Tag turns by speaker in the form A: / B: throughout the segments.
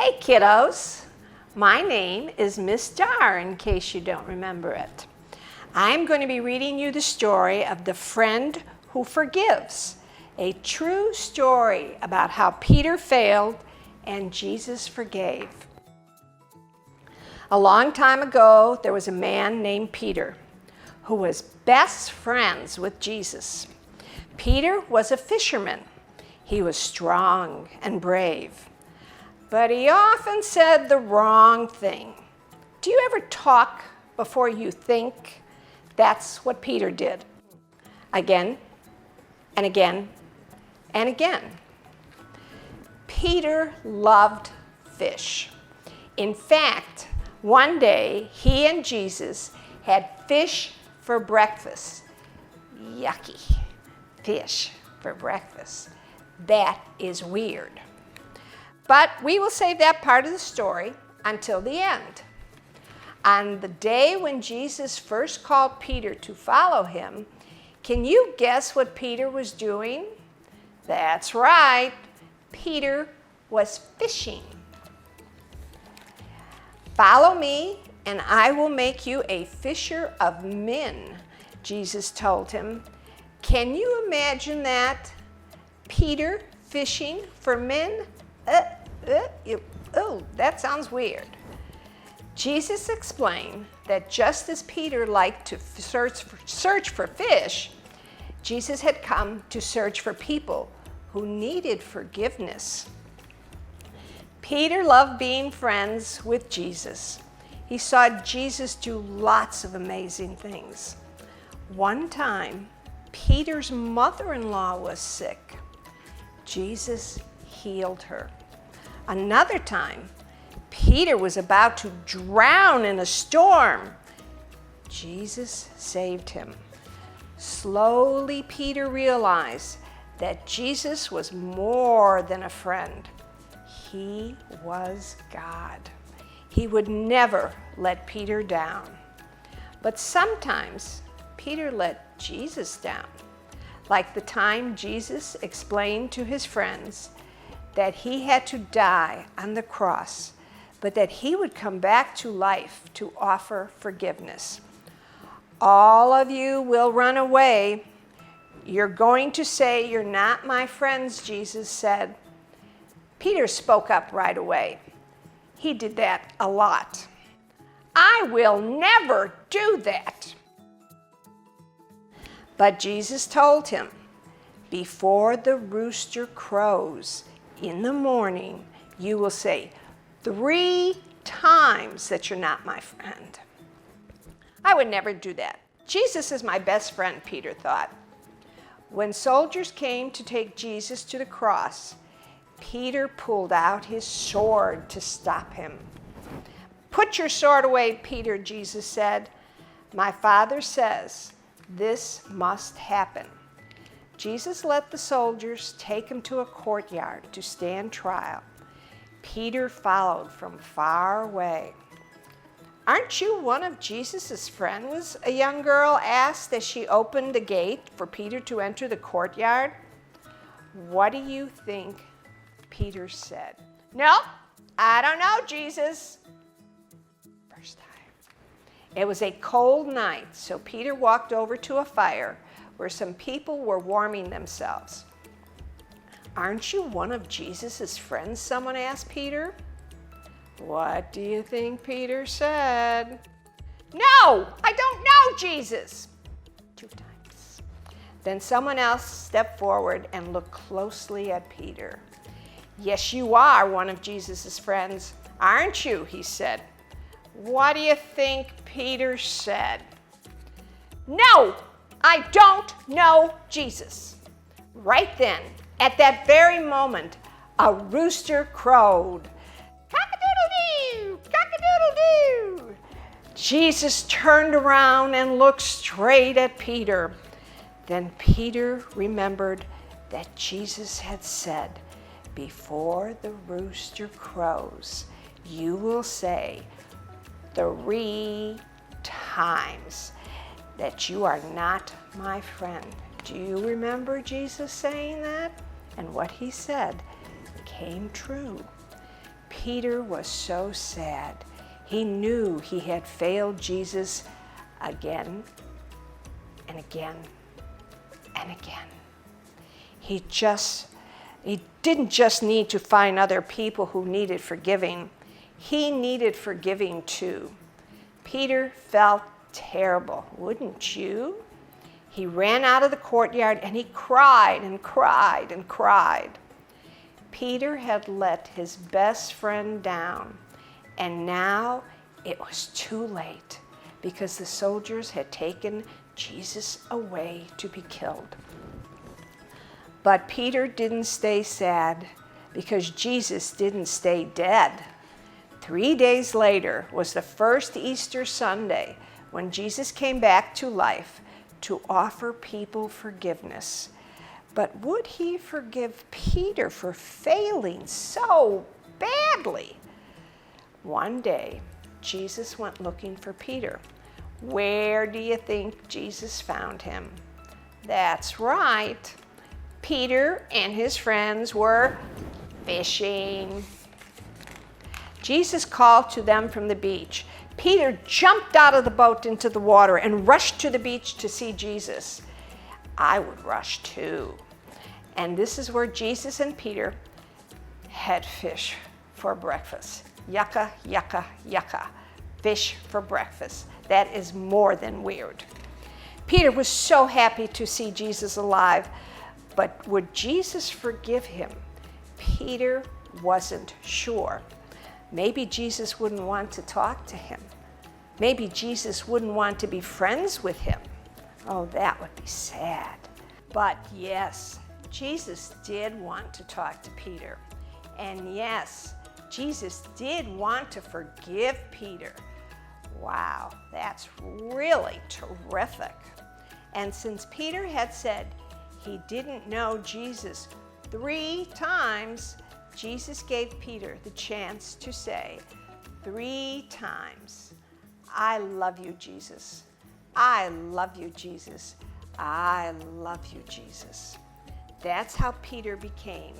A: Hey kiddos, my name is Miss Dar in case you don't remember it. I'm going to be reading you the story of the friend who forgives, a true story about how Peter failed and Jesus forgave. A long time ago, there was a man named Peter who was best friends with Jesus. Peter was a fisherman. He was strong and brave, but he often said the wrong thing. Do you ever talk before you think? That's what Peter did. Again and again and again. Peter loved fish. In fact, one day he and Jesus had fish for breakfast. Yucky. Fish for breakfast. That is weird. But we will save that part of the story until the end. On the day when Jesus first called Peter to follow him, can you guess what Peter was doing? That's right, Peter was fishing. Follow me, and I will make you a fisher of men, Jesus told him. Can you imagine that? Peter fishing for men? That sounds weird. Jesus explained that just as Peter liked to search for fish, Jesus had come to search for people who needed forgiveness. Peter loved being friends with Jesus. He saw Jesus do lots of amazing things. One time, Peter's mother-in-law was sick. Jesus healed her. Another time, Peter was about to drown in a storm. Jesus saved him. Slowly, Peter realized that Jesus was more than a friend. He was God. He would never let Peter down. But sometimes Peter let Jesus down, like the time Jesus explained to his friends that he had to die on the cross, but that he would come back to life to offer forgiveness. All of you will run away. You're going to say, "You're not my friends," Jesus said. Peter spoke up right away. He did that a lot. "I will never do that." But Jesus told him, "Before the rooster crows in the morning, you will say 3 times that you're not my friend." I would never do that. Jesus is my best friend, Peter thought. When soldiers came to take Jesus to the cross, Peter pulled out his sword to stop him. "Put your sword away, Peter," Jesus said. "My Father says this must happen." Jesus let the soldiers take him to a courtyard to stand trial. Peter followed from far away. "Aren't you one of Jesus' friends?" a young girl asked as she opened the gate for Peter to enter the courtyard. What do you think Peter said? "No, I don't know, Jesus." First time. It was a cold night, so Peter walked over to a fire where some people were warming themselves. "Aren't you one of Jesus' friends?" someone asked Peter. What do you think Peter said? "No, I don't know, Jesus." 2 times. Then someone else stepped forward and looked closely at Peter. "Yes, you are one of Jesus' friends, aren't you?" he said. What do you think Peter said? "No, I don't know Jesus." Right then, at that very moment, a rooster crowed. Cock-a-doodle-doo! Cock-a-doodle-doo! Jesus turned around and looked straight at Peter. Then Peter remembered that Jesus had said, "Before the rooster crows, you will say 3 times that you are not my friend." Do you remember Jesus saying that? And what he said came true. Peter was so sad. He knew he had failed Jesus again and again and again. He didn't just need to find other people who needed forgiving. He needed forgiving too. Peter felt terrible, wouldn't you? He ran out of the courtyard and he cried and cried and cried. Peter had let his best friend down, and now it was too late because the soldiers had taken Jesus away to be killed. But Peter didn't stay sad because Jesus didn't stay dead. 3 days later was the first Easter Sunday when Jesus came back to life to offer people forgiveness. But would he forgive Peter for failing so badly? One day, Jesus went looking for Peter. Where do you think Jesus found him? That's right. Peter and his friends were fishing. Jesus called to them from the beach. Peter jumped out of the boat into the water and rushed to the beach to see Jesus. I would rush too. And this is where Jesus and Peter had fish for breakfast. Yucca, yucca, yucca. Fish for breakfast. That is more than weird. Peter was so happy to see Jesus alive, but would Jesus forgive him? Peter wasn't sure. Maybe Jesus wouldn't want to talk to him. Maybe Jesus wouldn't want to be friends with him. Oh, that would be sad. But yes, Jesus did want to talk to Peter. And yes, Jesus did want to forgive Peter. Wow, that's really terrific. And since Peter had said he didn't know Jesus 3 times, Jesus gave Peter the chance to say 3 times, I love you, Jesus. I love you, Jesus. I love you, Jesus. That's how Peter became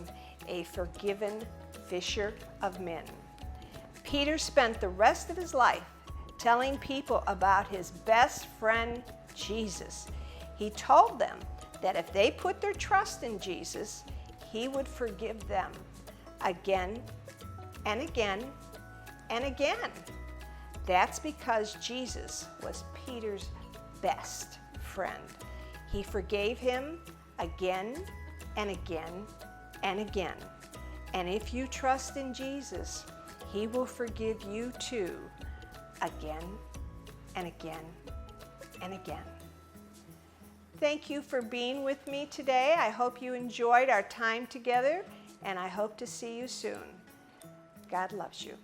A: a forgiven fisher of men. Peter spent the rest of his life telling people about his best friend, Jesus. He told them that if they put their trust in Jesus, he would forgive them again and again and again. That's because Jesus was Peter's best friend. He forgave him again and again and again. And if you trust in Jesus, he will forgive you too, again and again and again. Thank you for being with me today. I hope you enjoyed our time together, and I hope to see you soon. God loves you.